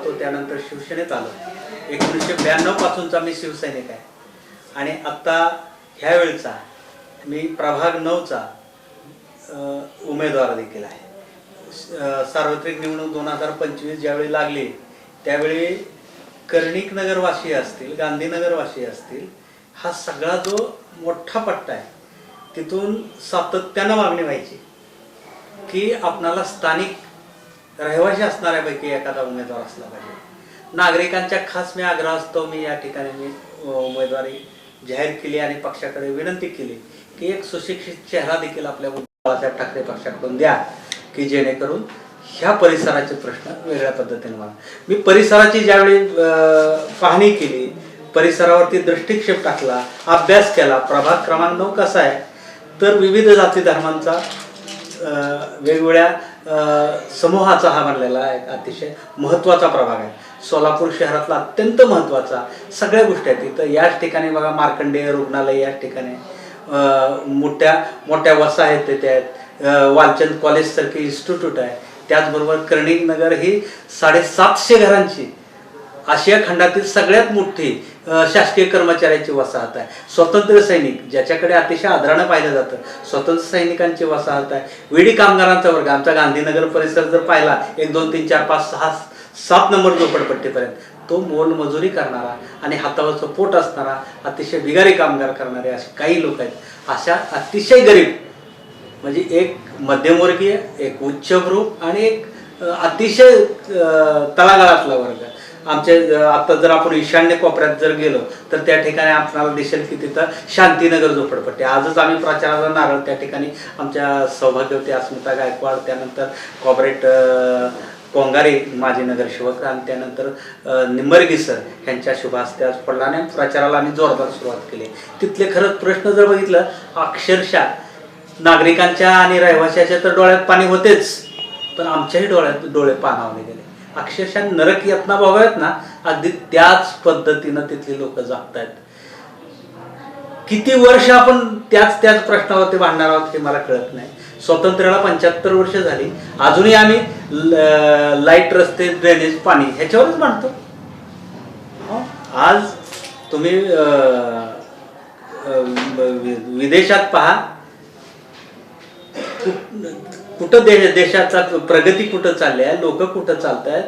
होतो त्यानंतर शिवसेनेत आलो. 1992 पासूनचा मी शिवसैनिक आहे आणि आत्ता ह्यावेळचा मी प्रभाग 9चा उमेदवार देखील आहे. सार्वत्रिक निवडणूक 2025 ज्यावेळी लागली त्यावेळी कर्णिक नगरवासी असतील, गांधीनगरवासी असतील, हा सगळा जो मोठा पट्टा आहे तिथून सातत्यानं मागणी व्हायची की आपणाला स्थानिक रहिवासी असणाऱ्यापैकी एखादा उमेदवार असला पाहिजे. नागरिकांच्या खास मी आग्रह असतो, मी या ठिकाणी मी उमेदवारी जाहीर केली आणि पक्षाकडे विनंती केली की एक सुशिक्षित चेहरा देखील आपल्या बाळासाहेब ठाकरे पक्षाकडून द्या की जेणेकरून ह्या परिसराचे प्रश्न वेगळ्या पद्धतीने व्हावे. मी परिसराची ज्यावेळी पाहणी केली, परिसरावरती दृष्टिक्षेप टाकला, अभ्यास केला. प्रभाग क्रमांक 9 कसा आहे तर विविध जाती धर्मांचा वेगवेगळ्या समूहाचा हा बनलेला एक अतिशय महत्त्वाचा प्रभाग आहे. सोलापूर शहरातला अत्यंत महत्त्वाचा सगळ्या गोष्टी आहेत इथं. याच ठिकाणी बघा मार्कंडेय रुग्णालय, याच ठिकाणी मोठ्या मोठ्या वसाहती तिथे आहेत, वालचंद कॉलेज सारखी इन्स्टिट्यूट आहे. त्याचबरोबर कर्णिक नगर ही 750 घरांची आशिया खंडातील सगळ्यात मोठी शासकीय कर्मचाऱ्यांची वसाहत आहे. स्वातंत्र्य सैनिक ज्याच्याकडे अतिशय आदरानं पाहिलं जातं, स्वातंत्र्य सैनिकांची वसाहत आहे. विडी कामगारांचा वर्ग, आमचा गांधीनगर परिसर जर पाहिला 1 2 3 4 5 6 7 नंबर झोपडपट्टीपर्यंत, तो मोलमजुरी करणारा आणि हातावरचं पोट असणारा अतिशय बिगारी कामगार करणारे असे काही लोक आहेत. अशा अतिशय गरीब म्हणजे एक मध्यमवर्गीय, एक उच्चभ्रू आणि एक अतिशय तळागाळातला वर्ग. आमचे आता जर आपण ईशान्य कोपऱ्यात जर गेलो तर त्या ठिकाणी आपल्याला दिसेल की तिथं शांतीनगर झोपडपट्टी. आजच आम्ही प्रचाराचा नारळ त्या ठिकाणी आमच्या सौभाग्यवती अस्मिता गायकवाड, त्यानंतर कॉर्पोरेट कोंगारे माजी नगरसेवक आणि त्यानंतर निंबर्गी सर यांच्या शुभ हस्ते आज पडला आणि प्रचाराला आम्ही जोरदार सुरुवात केली. तिथले खरंच प्रश्न जर बघितलं अक्षरशः नागरिकांच्या आणि रहिवाशाच्या तर डोळ्यात पाणी होतेच, पण आमच्याही डोळ्यात डोळे पाणावले गेले. अक्षरशः नरक यातना भोगाव्यात ना, अगदी त्याच पद्धतीनं तिथली लोक जगतायत. किती वर्ष आपण त्याच प्रश्नावरती भांडणार आहोत हे मला कळत नाही. स्वातंत्र्याला 75 वर्ष झाली, अजूनही आम्ही लाईट, रस्ते, ड्रेनेज, पाणी ह्याच्यावरच भांडतो. आज तुम्ही विदेशात पहा, कुठं देशाचा प्रगती कुठं चालली आहे, लोक कुठं चालत आहेत,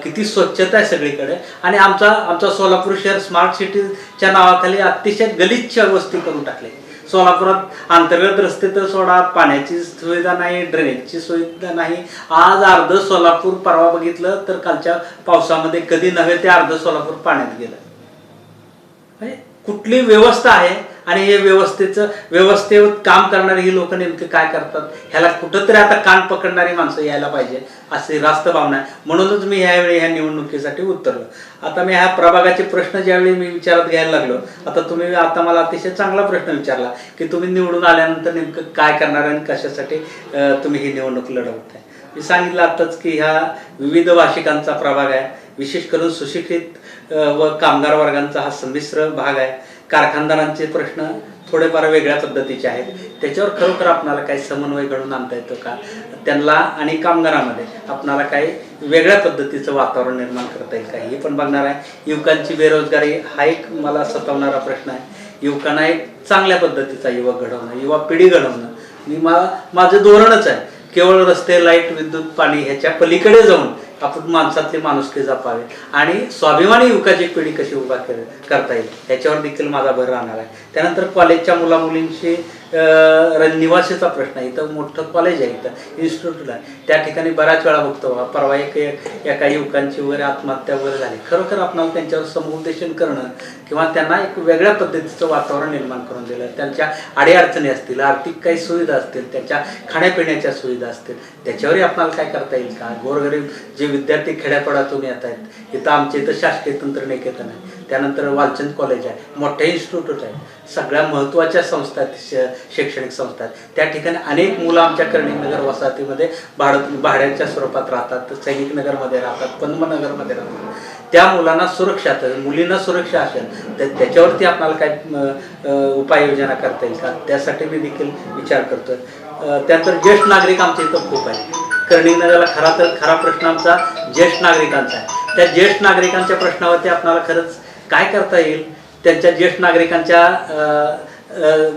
किती स्वच्छता आहे सगळीकडे. आणि आमचा सोलापूर शहर स्मार्ट सिटीच्या नावाखाली अतिशय गलिच्छ वस्ती करून टाकले. सोलापुरात अंतर्गत रस्ते तर सोडा, पाण्याची सुविधा नाही, ड्रेनेजची सुविधा नाही. आज अर्ध सोलापूर परवा बघितलं तर कालच्या पावसामध्ये कधी नव्हे ते अर्ध सोलापूर पाण्यात गेलं. म्हणजे कुठली व्यवस्था आहे आणि हे व्यवस्थेवर काम करणारी ही लोक नेमके काय करतात ह्याला कुठंतरी आता कान पकडणारी माणसं यायला पाहिजे अशी रास्त भावना आहे. म्हणूनच मी ह्यावेळी ह्या निवडणुकीसाठी उतरलो. आता मी ह्या प्रभागाचे प्रश्न ज्यावेळी मी विचारात घ्यायला लागलो, आता मला अतिशय चांगला प्रश्न विचारला की तुम्ही निवडून आल्यानंतर नेमकं काय करणार आणि कशासाठी तुम्ही ही निवडणूक लढवताय. मी सांगितलं आताच की ह्या विविध भाषिकांचा प्रभाग आहे, विशेष करून सुशिक्षित व कामगार वर्गांचा हा संमिश्र भाग आहे. कारखानदारांचे प्रश्न थोडेफार वेगळ्या पद्धतीचे आहेत, त्याच्यावर खरोखर आपणाला काही समन्वय घडवून आणता येतो का, त्यांना आणि कामगारांमध्ये आपणाला काही वेगळ्या पद्धतीचं वातावरण निर्माण करता येईल का हे पण बघणार आहे. युवकांची बेरोजगारी हा एक मला सतावणारा प्रश्न आहे. युवकांना एक चांगल्या पद्धतीचा युवक घडवणं, युवा पिढी घडवणं माझं धोरणच आहे. केवळ रस्ते, लाईट, विद्युत, पाणी ह्याच्या पलीकडे जाऊन आपण माणसातली माणुसकी जपावे आणि स्वाभिमानी युवकाची पिढी कशी उभा करता येईल ह्याच्यावर देखील माझा भर राहणार आहे. त्यानंतर कॉलेजच्या मुलामुलींशी निवासीचा प्रश्न आहे. इथं मोठं कॉलेज आहे, इथं इन्स्टिट्यूट आहे, त्या ठिकाणी बऱ्याच वेळा बघतो परवा एका युवकांची वगैरे आत्महत्या वगैरे झाली. खरोखर आपल्याला त्यांच्यावर समुपदेशन करणं किंवा त्यांना एक वेगळ्या पद्धतीचं वातावरण निर्माण करून दिलं. त्यांच्या अडीअडचणी असतील, आर्थिक काही सुविधा असतील, त्यांच्या खाण्यापिण्याच्या सुविधा असतील, त्याच्यावरही आपल्याला काय करता येईल का. गोरगरीब जे विद्यार्थी खेड्यापाड्यातून येत आहेत, इथं आमच्या इथं शासकीय तंत्रनिकेतन आहे, त्यानंतर वालचंद कॉलेज आहे, मोठे इन्स्टिट्यूट आहे, सगळ्या महत्त्वाच्या संस्था आहेत, शैक्षणिक संस्था आहेत. त्या ठिकाणी अनेक मुलं आमच्या कर्णिक नगर वसाहतीमध्ये भाड्याच्या स्वरूपात राहतात, सैनिक नगरमध्ये राहतात, पद्मनगरमध्ये राहतात. त्या मुलांना सुरक्षा, मुलींना सुरक्षा असेल तर त्याच्यावरती आपल्याला काय उपाययोजना करता येईल का, त्यासाठी मी देखील विचार करतोय. त्यानंतर ज्येष्ठ नागरिक आमच्या इथं खूप आहे. कर्णिक नगरला खरा प्रश्न आमचा ज्येष्ठ नागरिकांचा आहे. त्या ज्येष्ठ नागरिकांच्या प्रश्नावरती आपल्याला खरंच काय करता येईल. त्यांच्या ज्येष्ठ नागरिकांच्या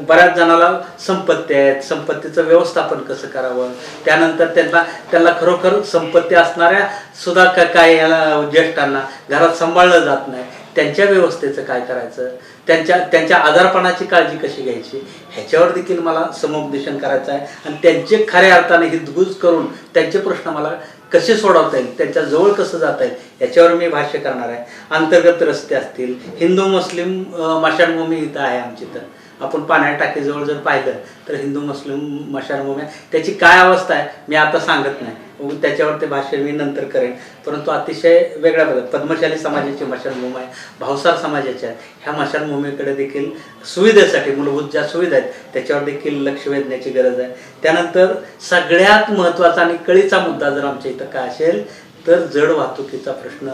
बऱ्याच जणाला संपत्ती आहेत, संपत्तीचं व्यवस्थापन कसं करावं, त्यानंतर त्यांना खरोखर संपत्ती असणाऱ्या सुद्धा काय याला ज्येष्ठांना घरात सांभाळलं जात नाही, त्यांच्या व्यवस्थेचं काय करायचं, त्यांच्या आजारपणाची काळजी कशी घ्यायची, ह्याच्यावर देखील मला समुपदेशन करायचं आहे. आणि त्यांचे खऱ्या अर्थाने हितगुज करून त्यांचे प्रश्न मला कसे सोडवता येईल, त्यांच्या जवळ कसं जाता येईल, याच्यावर मी भाष्य करणार आहे. अंतर्गत रस्ते असतील, हिंदू मुस्लिम मशानभूमी इथं आहे आमची. तर आपण पाण्या टाकीजवळ जर पाहिलं तर हिंदू मुस्लिम मशानभूमी, त्याची काय अवस्था आहे मी आता सांगत नाही, त्याच्यावर ते भाष्य मी नंतर करेन. परंतु अतिशय वेगळ्या पद्मशाली समाजाची मशानभूमी आहे, भावसार समाजाच्या ह्या मशानभूमीकडे देखील सुविधेसाठी मूलभूत ज्या सुविधा आहेत त्याच्यावर देखील लक्ष वेधण्याची गरज आहे. त्यानंतर सगळ्यात महत्त्वाचा आणि कळीचा मुद्दा जर आमच्या इथं काय असेल तर जड वाहतुकीचा प्रश्न.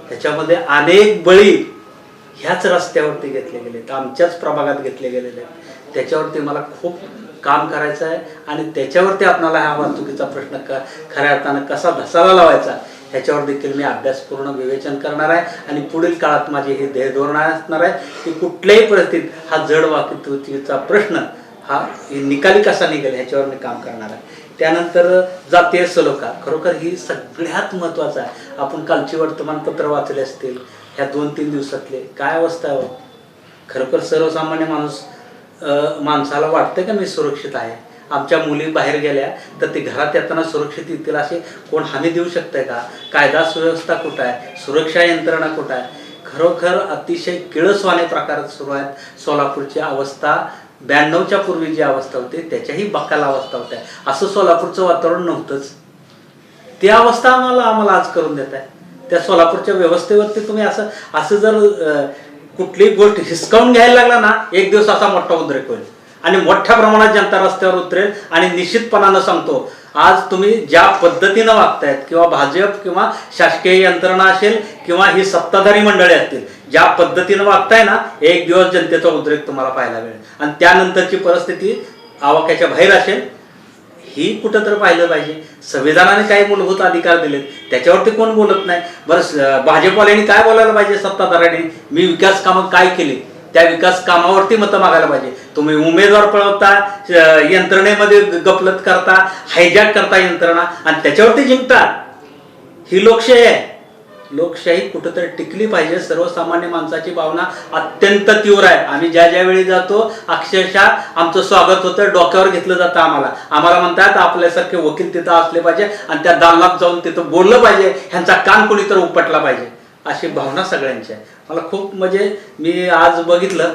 त्याच्यामध्ये अनेक बळी ह्याच रस्त्यावरती घेतले गेले, आमच्याच प्रभागात घेतले गेलेले आहेत. त्याच्यावरती मला खूप काम करायचं आहे आणि त्याच्यावरती आपल्याला हा वाहतुकीचा प्रश्न खऱ्या अर्थानं कसा धसाला लावायचा ह्याच्यावर देखील मी अभ्यासपूर्ण विवेचन करणार आहे. आणि पुढील काळात माझे हे ध्येयधोरण असणार आहे की कुठल्याही परिस्थितीत हा जड वाहतुकीचा प्रश्न हा निकाली कसा निघेल ह्याच्यावर मी काम करणार आहे. त्यानंतर जातीय सलोखा खरोखर ही सगळ्यात महत्त्वाचं आहे. आपण कालची वर्तमानपत्र वाचले असतील, ह्या 2-3 दिवसातले काय अवस्था आहे. खरोखर सर्वसामान्य माणसाला वाटतं का मी सुरक्षित आहे, आमच्या मुली बाहेर गेल्या तर ते घरात येताना सुरक्षित येतील असे कोण हमी देऊ शकतंय का. कायदा सुव्यवस्था कुठं आहे, सुरक्षा यंत्रणा कुठं आहे. खरोखर अतिशय किळसवाणे प्रकार सुरू आहेत. सोलापूरची अवस्था 92च्या पूर्वी जी अवस्था होती त्याच्याही बक्काला अवस्था होत्या. असं सोलापूरचं वातावरण नव्हतंच. ती अवस्था आम्हाला आज करून देत आहे. त्या सोलापूरच्या व्यवस्थेवरती तुम्ही असं जर कुठलीही गोष्ट हिसकावून घ्यायला लागला ना, एक दिवस असा मोठा उद्रेक होईल आणि मोठ्या प्रमाणात जनता रस्त्यावर उतरेल. आणि निश्चितपणानं सांगतो, आज तुम्ही ज्या पद्धतीनं वागतायत किंवा भाजप किंवा शासकीय यंत्रणा असेल किंवा ही सत्ताधारी मंडळी असतील, ज्या पद्धतीनं वागताय ना, एक दिवस जनतेचा उद्रेक तुम्हाला पाहायला मिळेल. आणि त्यानंतरची परिस्थिती आवाक्याच्या बाहेर असेल. ही कुठं तर पाहिलं पाहिजे. संविधानाने काही मूलभूत अधिकार दिलेत त्याच्यावरती कोण बोलत नाही. बरं, भाजपवाल्यांनी काय बोलायला पाहिजे, सत्ताधाऱ्यांनी मी विकास कामं काय केली त्या विकास कामावरती मतं मागायला पाहिजे. तुम्ही उमेदवार पळवता, यंत्रणेमध्ये गफलत करता, हायजॅक करता यंत्रणा आणि त्याच्यावरती जिंकता. ही लोकशाही आहे. लोकशाही कुठंतरी टिकली पाहिजे. सर्वसामान्य माणसाची भावना अत्यंत तीव्र आहे. आम्ही ज्या वेळी जातो अक्षरशः आमचं स्वागत होतं, डोक्यावर घेतलं जातं. आम्हाला म्हणतात आपल्यासारखे वकील तिथं असले पाहिजे आणि त्या दालनात जाऊन तिथं बोललं पाहिजे, ह्यांचा कान कोणीतरी उपटला पाहिजे, अशी भावना सगळ्यांची आहे. मला खूप म्हणजे मी आज बघितलं,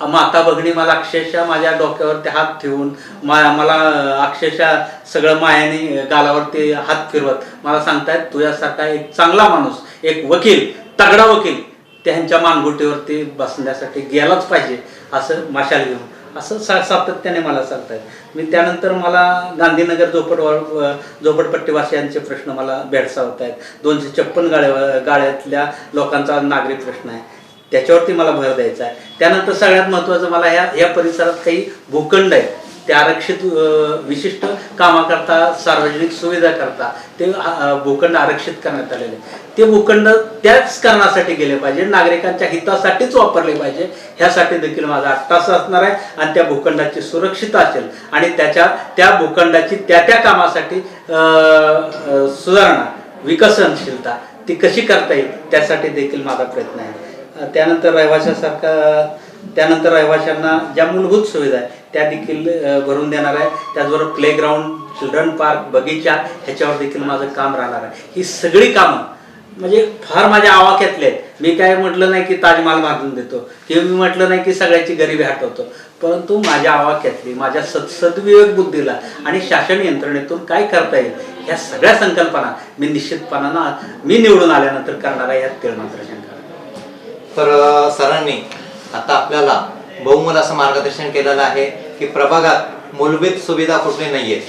माता भगिनी मला अक्षरशः माझ्या डोक्यावरती हात ठेवून मला अक्षरशः सगळं मायाने गालावरती हात फिरवत मला सांगतायत तुझ्यासारखा एक चांगला माणूस, एक वकील, तगडा वकील त्यांच्या मानगुटीवरती बसण्यासाठी गेलाच पाहिजे, असं मशाल घेऊन असं सातत्याने मला सांगतायत. मी त्यानंतर मला गांधीनगर झोपडपट्टीवासियांचे प्रश्न मला भेडसावत आहेत. 256 गाळ्यातल्या लोकांचा नागरिक प्रश्न आहे, त्याच्यावरती मला भर द्यायचा आहे. त्यानंतर सगळ्यात महत्त्वाचं मला ह्या परिसरात काही भूखंड आहेत ते आरक्षित विशिष्ट कामाकरता, सार्वजनिक सुविधा करता ते भूखंड आरक्षित करण्यात आलेले. ते भूखंड त्याच कारणासाठी गेले पाहिजे, नागरिकांच्या हितासाठीच वापरले पाहिजे. ह्यासाठी देखील माझा अट्टास असणार आहे. आणि त्या भूखंडाची सुरक्षितता असेल आणि त्या भूखंडाची त्या कामासाठी सुधारणा, विकसनशीलता ती कशी करता येईल त्यासाठी देखील माझा प्रयत्न आहे. त्यानंतर रहिवाशांना ज्या मूलभूत सुविधा आहे त्या देखील भरून देणार आहे. त्याचबरोबर प्लेग्राऊंड, चिल्ड्रन पार्क, बगीचा ह्याच्यावर देखील माझं काम राहणार आहे. ही सगळी कामं म्हणजे फार माझ्या आवाक्यातले आहेत. मी काय म्हटलं नाही की ताजमहाल बांधून देतो किंवा मी म्हटलं नाही की सगळ्याची गरिबी हटवतो, परंतु माझ्या आवाक्यातली, माझ्या सद्विवेक बुद्धीला आणि शासन यंत्रणेतून काय करता येईल ह्या सगळ्या संकल्पना मी निश्चितपणानं मी निवडून आल्यानंतर करणार आहे. यात तिळमात्र शंका. तर सरांनी आता आपल्याला बहुमोल असं मार्गदर्शन केलेलं आहे की प्रभागात मूलभूत सुविधा कुठली नाहीये.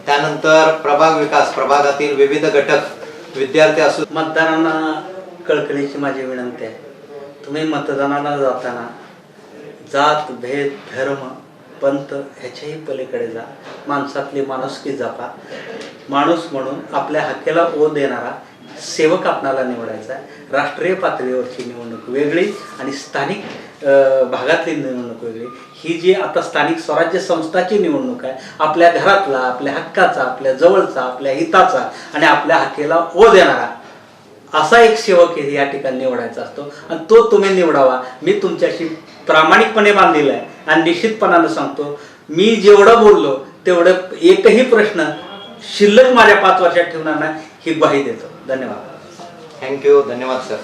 त्यानंतर प्रभाग विकास, प्रभागातील विविध घटक, विद्यार्थी असू. मतदारांना कळकळीची माझी विनंती आहे, तुम्ही मतदानाला जाताना जात, भेद, धर्म, पंथ ह्याच्याही पलीकडे जा. माणसातली माणुसकी जपा. माणूस म्हणून आपल्या हक्केला ओ देणारा सेवक आपणाला निवडायचा आहे. राष्ट्रीय पातळीवरची निवडणूक वेगळी आणि स्थानिक भागातली निवडणूक वेगळी. ही जी आता स्थानिक स्वराज्य संस्थाची निवडणूक आहे, आपल्या घरातला, आपल्या हक्काचा, आपल्या जवळचा, आपल्या हिताचा आणि आपल्या हक्केला ओ देणारा असा एक सेवक हे या ठिकाणी निवडायचा असतो आणि तो तुम्ही निवडावा. मी तुमच्याशी प्रामाणिकपणे बांधलेला आहे आणि निश्चितपणानं सांगतो, मी जेवढं बोललो तेवढं एकही प्रश्न शिल्लक माझ्या 5 वर्षात ठेवणार नाही ही ग्वाही देतो. धन्यवाद. थँक्यू. धन्यवाद सर.